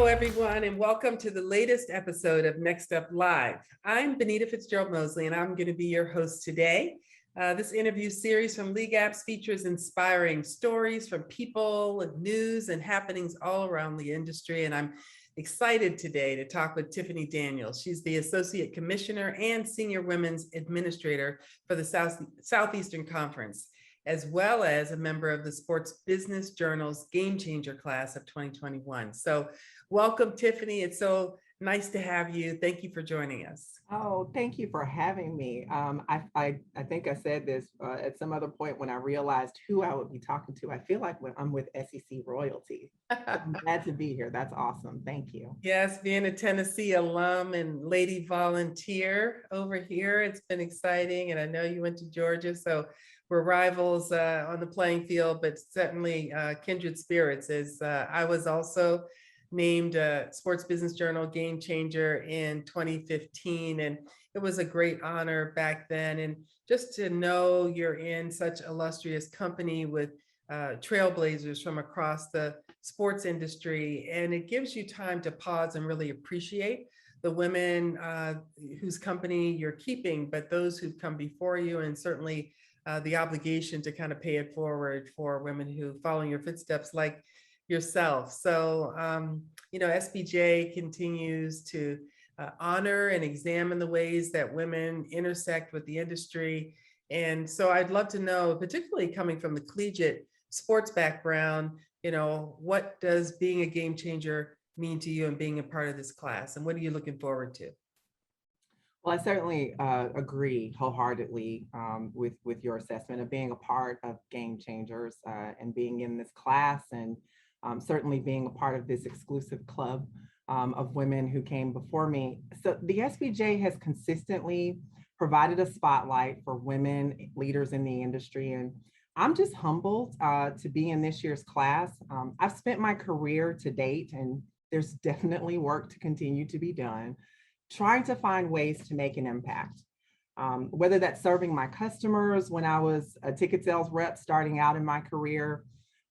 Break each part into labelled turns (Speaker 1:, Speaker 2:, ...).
Speaker 1: everyone, and welcome to the latest episode of NextUp Live. I'm Benita Fitzgerald Mosley, and I'm going to be your host today. This interview series from League Apps features inspiring stories from people, news, and happenings all around the industry. And I'm excited today to talk with Tiffany Daniels. She's the Associate Commissioner and Senior Women's Administrator for the Southeastern Conference, as well as a member of the Sports Business Journal's Game Changer class of 2021. So welcome, Tiffany. It's so nice to have you. Thank you for joining us.
Speaker 2: Oh, thank you for having me. I think I said this at some other point when I realized who I would be talking to. I feel like I'm with SEC royalty. So I'm glad to be here. That's awesome. Thank you.
Speaker 1: Yes, being a Tennessee alum and lady volunteer over here, it's been exciting. And I know you went to Georgia, so we're rivals on the playing field, but certainly kindred spirits, as I was also named Sports Business Journal Game Changer in 2015. And it was a great honor back then. And just to know you're in such illustrious company with trailblazers from across the sports industry. And it gives you time to pause and really appreciate the women whose company you're keeping, but those who've come before you, and certainly the obligation to kind of pay it forward for women who follow your footsteps like yourself. So, SBJ continues to honor and examine the ways that women intersect with the industry. And so I'd love to know, particularly coming from the collegiate sports background, what does being a game changer mean to you and being a part of this class? And what are you looking forward to?
Speaker 2: Well, I certainly agree wholeheartedly with your assessment of being a part of Game Changers and being in this class, and certainly being a part of this exclusive club of women who came before me. So the SBJ has consistently provided a spotlight for women leaders in the industry, and I'm just humbled to be in this year's class. I've spent my career to date, and there's definitely work to continue to be done, trying to find ways to make an impact, whether that's serving my customers when I was a ticket sales rep starting out in my career,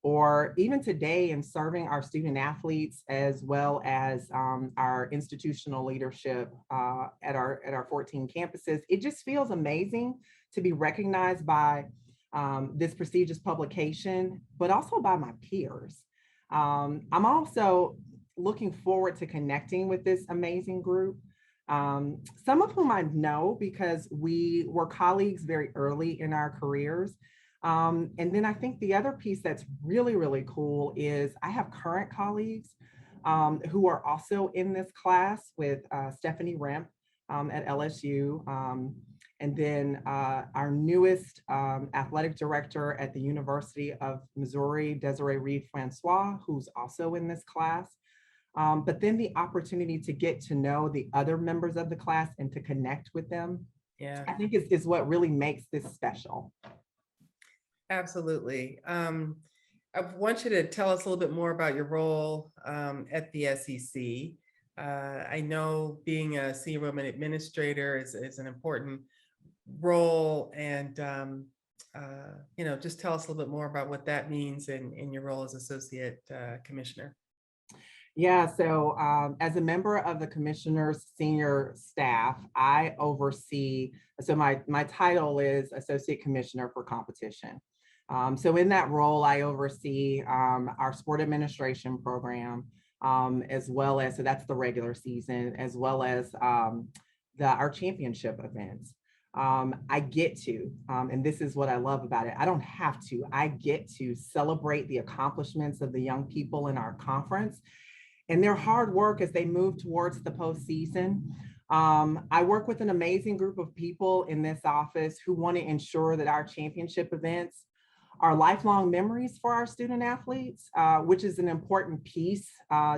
Speaker 2: or even today in serving our student athletes, as well as our institutional leadership at our 14 campuses. It just feels amazing to be recognized by this prestigious publication, but also by my peers. I'm also looking forward to connecting with this amazing group. Some of whom I know because we were colleagues very early in our careers. And then I think the other piece that's really, really cool is I have current colleagues who are also in this class with Stephanie Remp at LSU. And then our newest athletic director at the University of Missouri, Desiree Reed-Francois, who's also in this class. But then the opportunity to get to know the other members of the class and to connect with them, I think is what really makes this special.
Speaker 1: Absolutely. I want you to tell us a little bit more about your role at the SEC. I know being a senior women administrator is an important role, and just tell us a little bit more about what that means in your role as associate commissioner.
Speaker 2: Yeah, so as a member of the commissioner's senior staff, I oversee, so my title is Associate Commissioner for Competition. So in that role, I oversee our sport administration program, as well as, so that's the regular season, as well as our championship events. I get to, and this is what I love about it, I don't have to, I get to celebrate the accomplishments of the young people in our conference and their hard work as they move towards the postseason. I work with an amazing group of people in this office who want to ensure that our championship events are lifelong memories for our student athletes, which is an important piece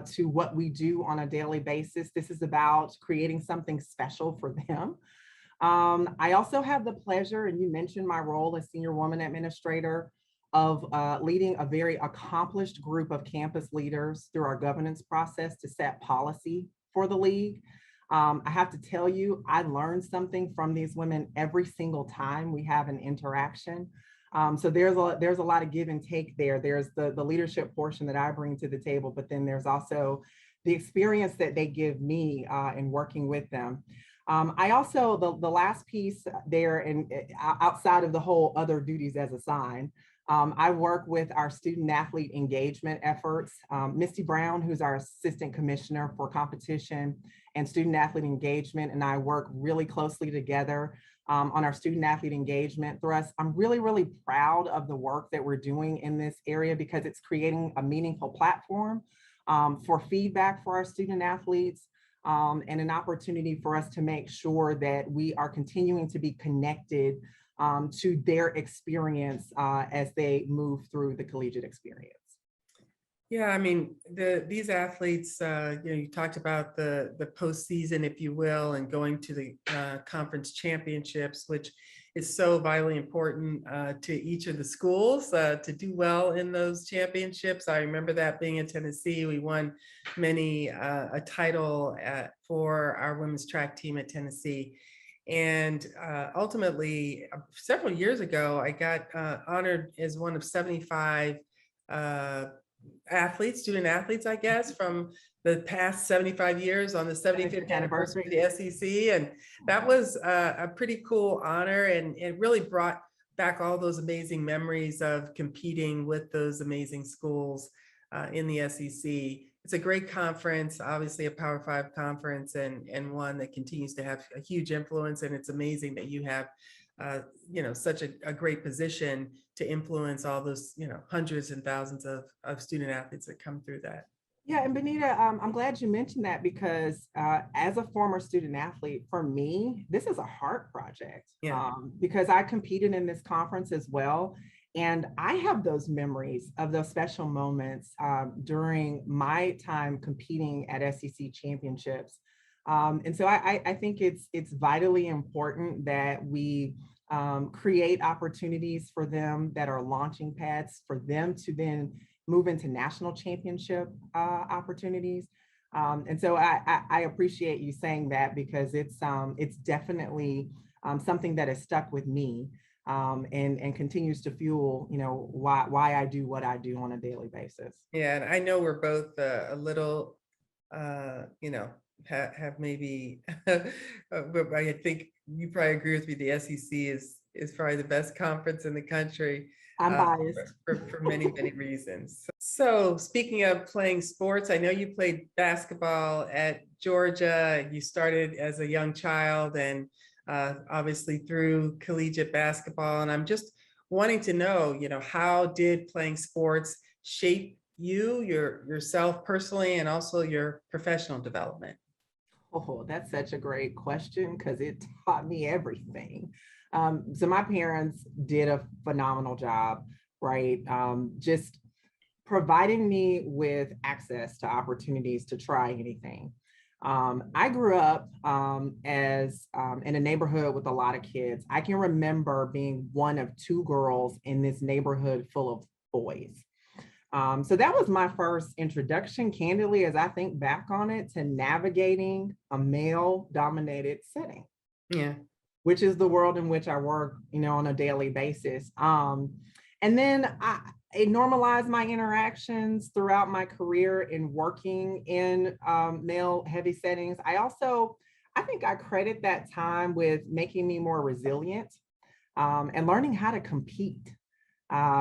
Speaker 2: to what we do on a daily basis. This is about creating something special for them. I also have the pleasure, and you mentioned my role as senior woman administrator, of leading a very accomplished group of campus leaders through our governance process to set policy for the league. I have to tell you, I learn something from these women every single time we have an interaction. So there's a lot of give and take there. There's the leadership portion that I bring to the table, but then there's also the experience that they give me in working with them. I also, the last piece there, and outside of the whole other duties as assigned, I work with our student athlete engagement efforts. Misty Brown, who's our assistant commissioner for competition and student athlete engagement, and I work really closely together on our student athlete engagement thrust. I'm really, really proud of the work that we're doing in this area because it's creating a meaningful platform for feedback for our student athletes, and an opportunity for us to make sure that we are continuing to be connected to their experience as they move through the collegiate experience.
Speaker 1: Yeah, I mean, these athletes, you talked about the postseason, if you will, and going to the conference championships, which is so vitally important to each of the schools to do well in those championships. I remember that being in Tennessee, we won many a title for our women's track team at Tennessee. And ultimately, several years ago, I got honored as one of 75 student athletes, I guess, from the past 75 years on the 75th anniversary of the SEC. And that was a pretty cool honor. And it really brought back all those amazing memories of competing with those amazing schools in the SEC. It's a great conference, obviously a Power 5 conference, and one that continues to have a huge influence. And it's amazing that you have such a great position to influence all those, hundreds and thousands of student athletes that come through that.
Speaker 2: Yeah, and Benita, I'm glad you mentioned that because as a former student athlete, for me, this is a heart project.
Speaker 1: Yeah.
Speaker 2: Because I competed in this conference as well. And I have those memories of those special moments during my time competing at SEC championships. And so I think it's vitally important that we create opportunities for them that are launching pads for them to then move into national championship opportunities. And so I appreciate you saying that because it's definitely something that has stuck with me and continues to fuel, why I do what I do on a daily basis.
Speaker 1: Yeah, and I know we're both a little, have maybe, but I think you probably agree with me. The SEC is probably the best conference in the country.
Speaker 2: I'm biased.
Speaker 1: For many, many reasons. So speaking of playing sports, I know you played basketball at Georgia. You started as a young child and obviously through collegiate basketball. And I'm just wanting to know, how did playing sports shape yourself personally and also your professional development?
Speaker 2: Oh, that's such a great question because it taught me everything. So my parents did a phenomenal job, right? Just providing me with access to opportunities to try anything. I grew up as in a neighborhood with a lot of kids. I can remember being one of two girls in this neighborhood full of boys. So that was my first introduction, candidly, as I think back on it, to navigating a male-dominated setting.
Speaker 1: Yeah.
Speaker 2: Which is the world in which I work, on a daily basis. And then it normalized my interactions throughout my career in working in male heavy settings. I think I credit that time with making me more resilient and learning how to compete.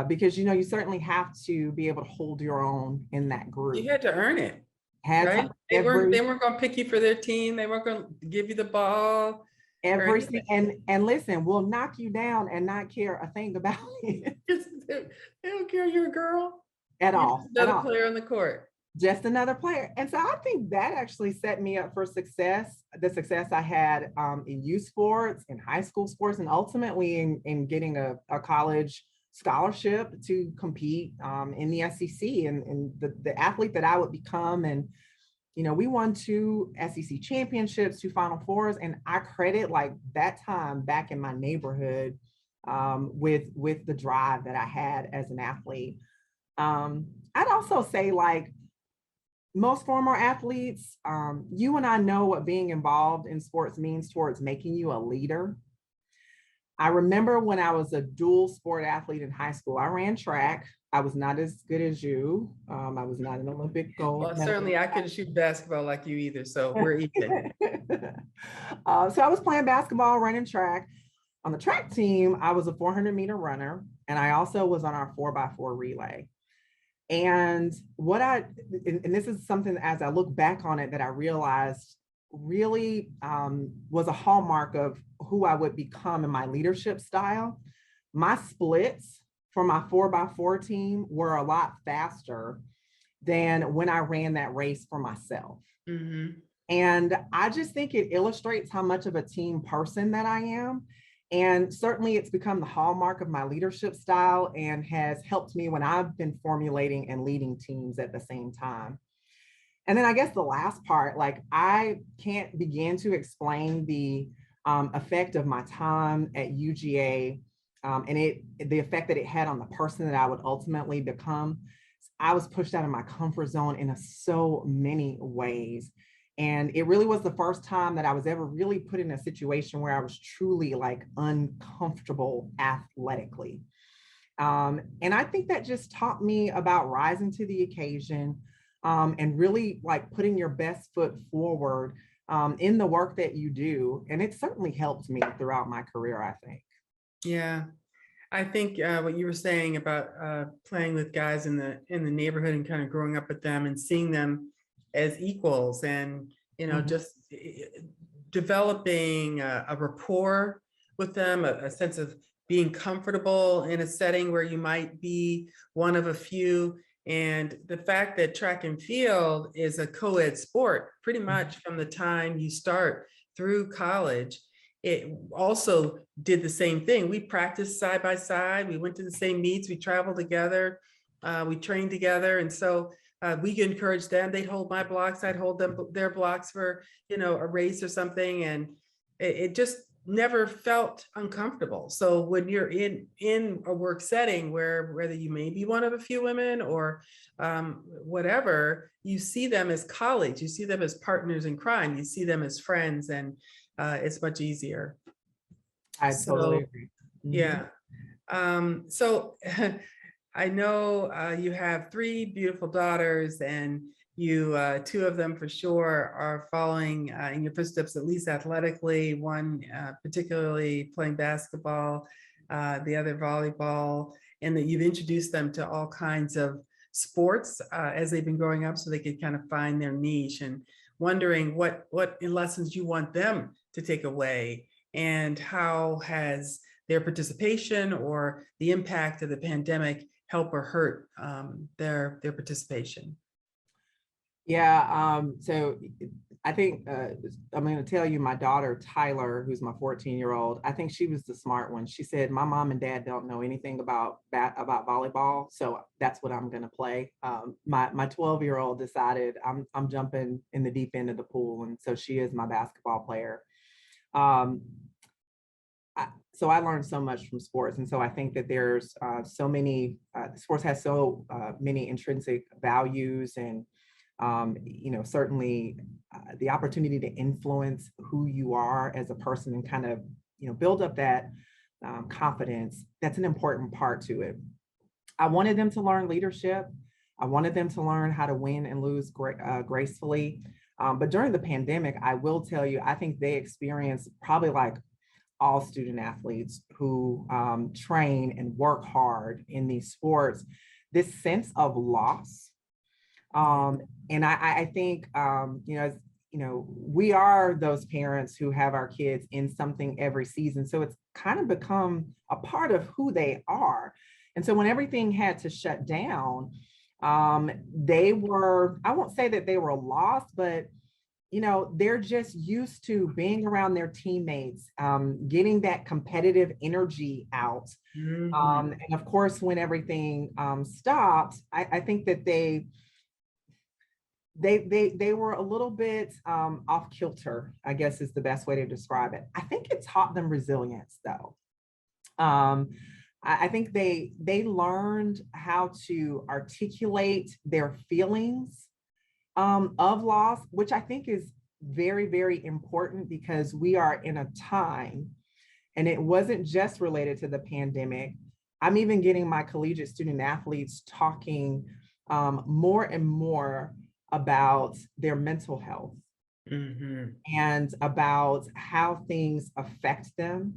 Speaker 2: Because, you certainly have to be able to hold your own in that group.
Speaker 1: You had to earn it, right? They weren't going to pick you for their team. They weren't going to give you the ball.
Speaker 2: And listen, we'll knock you down and not care a thing about it.
Speaker 1: They don't care you're a girl
Speaker 2: at all.
Speaker 1: Another player on the court.
Speaker 2: Just another player. And so I think that actually set me up for success. The success I had in youth sports, in high school sports, and ultimately in getting a college scholarship to compete in the SEC and the athlete that I would become. And we won 2 SEC championships, 2 Final Fours, and I credit like that time back in my neighborhood with the drive that I had as an athlete. I'd also say, like most former athletes, you and I know what being involved in sports means towards making you a leader. I remember when I was a dual sport athlete in high school, I ran track. I was not as good as you. I was not an Olympic gold
Speaker 1: Well,
Speaker 2: medalist.
Speaker 1: certainly I couldn't shoot basketball like you either, so we're even.
Speaker 2: So I was playing basketball, running track. On the track team, I was a 400-meter runner, and I also was on our 4x4 relay. And and this is something as I look back on it that I realized really was a hallmark of who I would become in my leadership style. My splits for my 4x4 team were a lot faster than when I ran that race for myself.
Speaker 1: Mhm.
Speaker 2: And I just think it illustrates how much of a team person that I am. And certainly it's become the hallmark of my leadership style and has helped me when I've been formulating and leading teams at the same time. And then I guess the last part, like I can't begin to explain the effect of my time at UGA and the effect that it had on the person that I would ultimately become. I was pushed out of my comfort zone in so many ways. And it really was the first time that I was ever really put in a situation where I was truly like uncomfortable athletically. And I think that just taught me about rising to the occasion and really like putting your best foot forward in the work that you do. And it certainly helped me throughout my career, I think.
Speaker 1: Yeah. I think what you were saying about playing with guys in the neighborhood and kind of growing up with them and seeing them as equals and just developing a rapport with them, a sense of being comfortable in a setting where you might be one of a few. And the fact that track and field is a co-ed sport pretty much from the time you start through college. It also did the same thing. We practiced side by side. We went to the same meets. We traveled together. We trained together. And so we encouraged them. They'd hold my blocks. I'd hold their blocks for, a race or something. And it just never felt uncomfortable. So when you're in a work setting where whether you may be one of a few women or whatever, you see them as colleagues. You see them as partners in crime. You see them as friends. And it's much easier.
Speaker 2: I totally
Speaker 1: So,
Speaker 2: agree.
Speaker 1: yeah. So I know you have three beautiful daughters and you, two of them for sure are following in your footsteps, at least athletically, one particularly playing basketball, the other volleyball, and that you've introduced them to all kinds of sports as they've been growing up so they could kind of find their niche and wondering what lessons you want them to take away and how has their participation or the impact of the pandemic help or hurt their participation?
Speaker 2: Yeah, so I think I'm going to tell you my daughter, Tyler, who's my 14-year-old, I think she was the smart one. She said, my mom and dad don't know anything about volleyball, so that's what I'm going to play. My 12-year-old decided I'm jumping in the deep end of the pool, and so she is my basketball player. So I learned so much from sports. And so I think that there's so many, sports has so many intrinsic values and, certainly the opportunity to influence who you are as a person and kind of, build up that confidence. That's an important part to it. I wanted them to learn leadership. I wanted them to learn how to win and lose gracefully. But during the pandemic, I will tell you, I think they experienced probably like all student athletes who train and work hard in these sports, this sense of loss. And I think, we are those parents who have our kids in something every season. So it's kind of become a part of who they are. And so when everything had to shut down, they were, I won't say that they were lost, but they're just used to being around their teammates, getting that competitive energy out.
Speaker 1: Mm-hmm.
Speaker 2: And of course, when everything stopped, I think that they were a little bit off kilter, I guess is the best way to describe it. I think it taught them resilience, though. I think they learned how to articulate their feelings of loss, which I think is very, very important because we are in a time, and it wasn't just related to the pandemic. I'm even getting my collegiate student athletes talking more and more about their mental health and about how things affect them.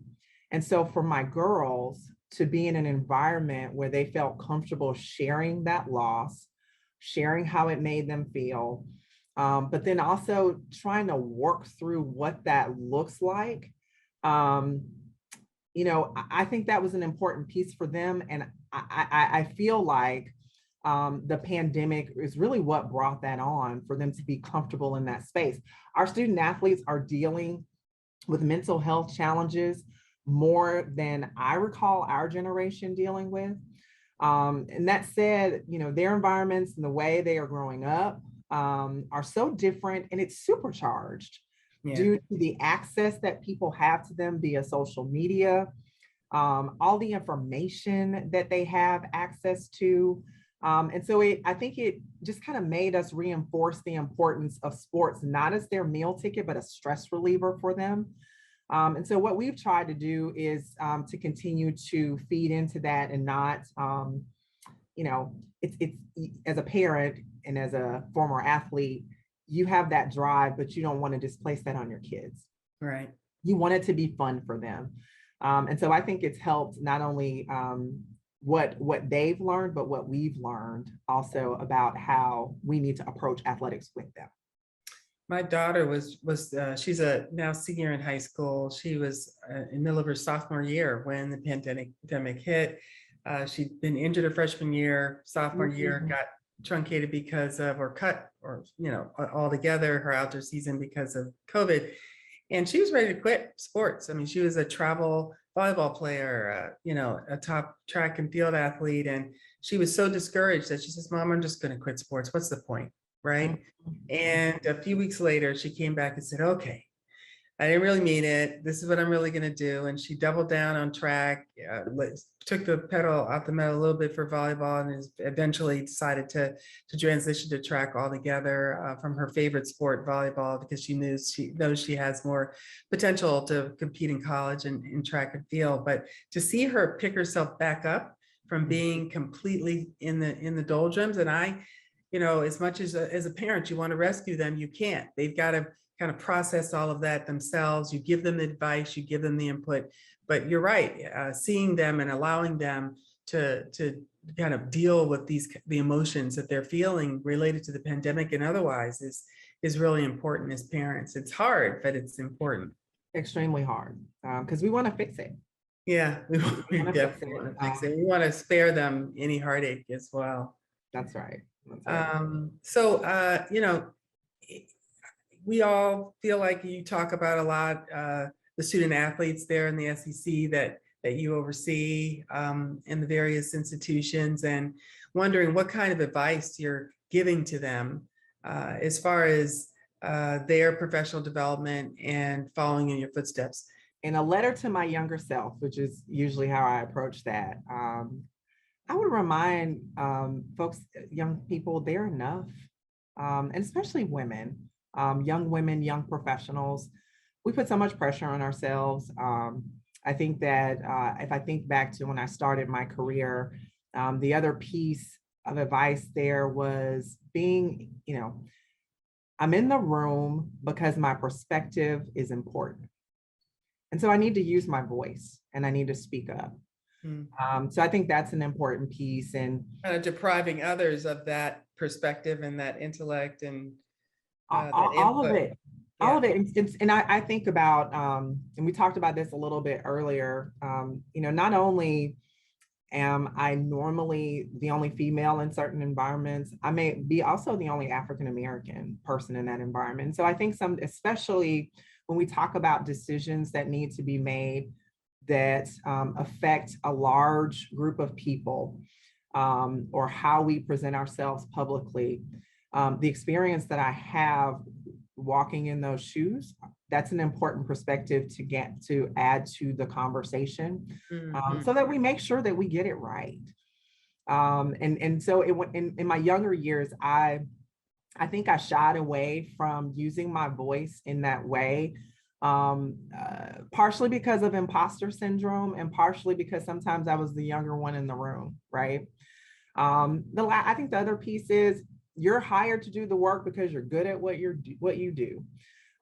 Speaker 2: And so for my girls to be in an environment where they felt comfortable sharing that loss, sharing how it made them feel, but then also trying to work through what that looks like. I think that was an important piece for them. And I feel like the pandemic is really what brought that on for them to be comfortable in that space. Our student athletes are dealing with mental health challenges more than I recall our generation dealing with. And that said, their environments and the way they are growing up are so different, and it's supercharged due to the access that people have to them via social media, all the information that they have access to. And so I think it just kind of made us reinforce the importance of sports, not as their meal ticket, but a stress reliever for them. And so what we've tried to do is to continue to feed into that and not, it's as a parent and as a former athlete, you have that drive, but you don't want to displace that on your kids.
Speaker 1: Right.
Speaker 2: You want it to be fun for them. And so I think it's helped not only what they've learned, but what we've learned also about how we need to approach athletics with them.
Speaker 1: My daughter she's a now senior in high school. She was in the middle of her sophomore year when the pandemic hit. She'd been injured her freshman year, sophomore year, got truncated because of, or cut, or, altogether her outdoor season because of COVID. And she was ready to quit sports. I mean, she was a travel volleyball player, a top track and field athlete. And she was so discouraged that she says, Mom, I'm just going to quit sports. What's the point? Right. And a few weeks later, she came back and said, okay, I didn't really mean it. This is what I'm really going to do. And she doubled down on track, took the pedal out the metal a little bit for volleyball, and eventually decided to transition to track altogether from her favorite sport, volleyball, because she knows she has more potential to compete in college and in track and field. But to see her pick herself back up from being completely in the doldrums, and as much as a parent, you want to rescue them, you can't. They've got to kind of process all of that themselves. You give them the advice, you give them the input, but you're right. Seeing them and allowing them to kind of deal with the emotions that they're feeling related to the pandemic and otherwise is really important as parents. It's hard, but it's important.
Speaker 2: Extremely hard because we want to fix it.
Speaker 1: Yeah, we definitely want to fix it. We want to spare them any heartache as well.
Speaker 2: That's right.
Speaker 1: We all feel like you talk about a lot the student athletes there in the SEC that you oversee in the various institutions, and wondering what kind of advice you're giving to them as far as their professional development and following in your footsteps.
Speaker 2: In a letter to my younger self, which is usually how I approach that, I would remind folks, young people, they're enough, and especially women. Young women, young professionals, we put so much pressure on ourselves. I think that if I think back to when I started my career, the other piece of advice there was being, I'm in the room because my perspective is important. And so I need to use my voice and I need to speak up. So I think that's an important piece, and
Speaker 1: kind of depriving others of that perspective and that intellect and
Speaker 2: all of it. All of it. And I think about, and we talked about this a little bit earlier, not only am I normally the only female in certain environments, I may be also the only African-American person in that environment. So I think especially when we talk about decisions that need to be made that affect a large group of people, or how we present ourselves publicly, the experience that I have walking in those shoes, that's an important perspective to add to the conversation, so that we make sure that we get it right. And so in my younger years, I think I shied away from using my voice in that way, partially because of imposter syndrome and partially because sometimes I was the younger one in the room, right? I think the other piece is you're hired to do the work because you're good at what you do.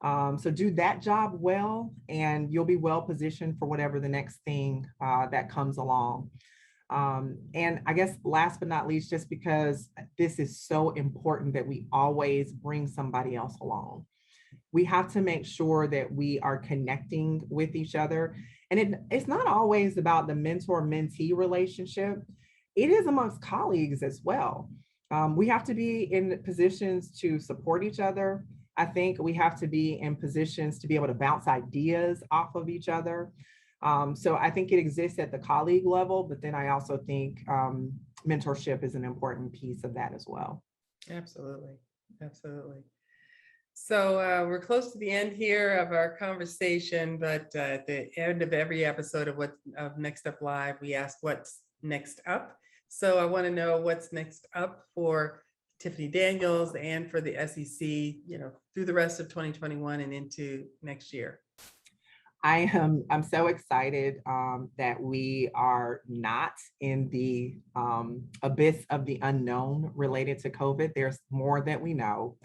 Speaker 2: So do that job well, and you'll be well positioned for whatever the next thing that comes along. And I guess last but not least, just because this is so important that we always bring somebody else along. We have to make sure that we are connecting with each other. And it's not always about the mentor-mentee relationship. It is amongst colleagues as well. We have to be in positions to support each other. I think we have to be in positions to be able to bounce ideas off of each other. So I think it exists at the colleague level, but then I also think mentorship is an important piece of that as well.
Speaker 1: Absolutely. Absolutely. So we're close to the end here of our conversation, but at the end of every episode of Next Up Live, we ask what's next up. So I want to know what's next up for Tiffany Daniels and for the SEC, through the rest of 2021 and into next year.
Speaker 2: I'm so excited that we are not in the abyss of the unknown related to COVID. There's more that we know.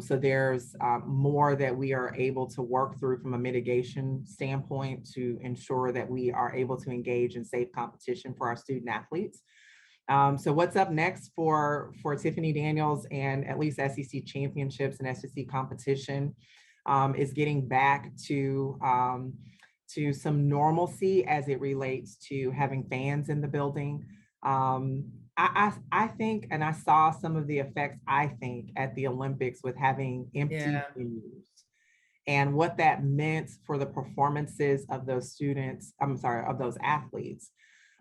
Speaker 2: So there's more that we are able to work through from a mitigation standpoint to ensure that we are able to engage in safe competition for our student athletes. So what's up next for Tiffany Daniels and at least SEC championships and SEC competition is getting back to some normalcy as it relates to having fans in the building. I think, and I saw some of the effects, I think, at the Olympics with having empty venues and what that meant for the performances of those of those athletes.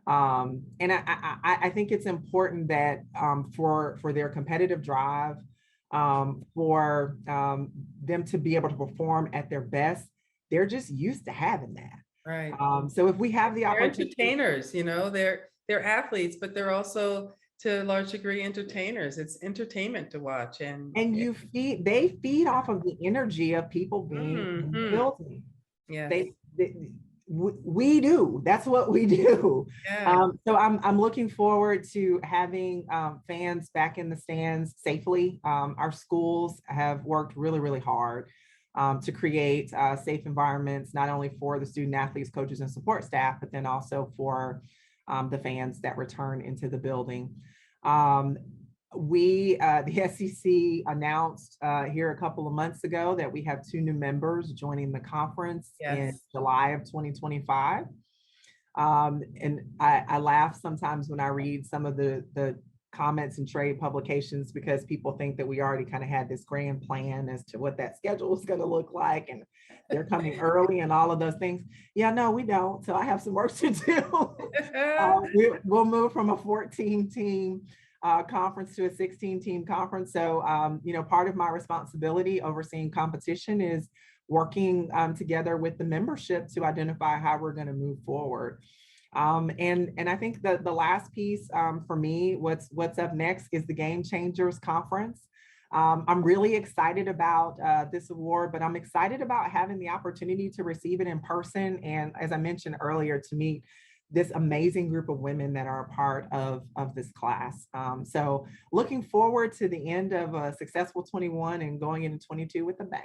Speaker 2: And I think it's important that for their competitive drive, for them to be able to perform at their best, they're just used to having that.
Speaker 1: Right.
Speaker 2: So if we have the opportunity,
Speaker 1: entertainers, they're athletes, but they're also to a large degree entertainers. It's entertainment to watch, and
Speaker 2: they feed off of the energy of people being in the building.
Speaker 1: Yeah,
Speaker 2: we do. That's what we do.
Speaker 1: yeah.
Speaker 2: So I'm looking forward to having fans back in the stands safely. Our schools have worked really, really hard to create safe environments, not only for the student athletes, coaches, and support staff, but then also for the fans that return into the building. The SEC announced here a couple of months ago that we have 2 new members joining the conference in July of 2025. And I laugh sometimes when I read some of the comments in trade publications because people think that we already kind of had this grand plan as to what that schedule is going to look like and they're coming early and all of those things. Yeah, no, we don't. So I have some work to do. We'll move from a 14-team conference to a 16-team conference. So, part of my responsibility overseeing competition is working together with the membership to identify how we're going to move forward. And I think that the last piece for me, what's up next is the Game Changers Conference. I'm really excited about this award, but I'm excited about having the opportunity to receive it in person. And as I mentioned earlier, to meet this amazing group of women that are a part of this class. So looking forward to the end of a successful 21 and going into 22 with a bang.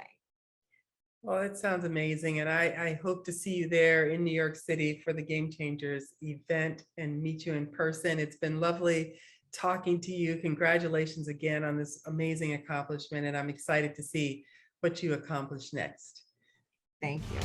Speaker 1: Well, it sounds amazing. And I hope to see you there in New York City for the Game Changers event and meet you in person. It's been lovely talking to you. Congratulations again on this amazing accomplishment. And I'm excited to see what you accomplish next.
Speaker 2: Thank you.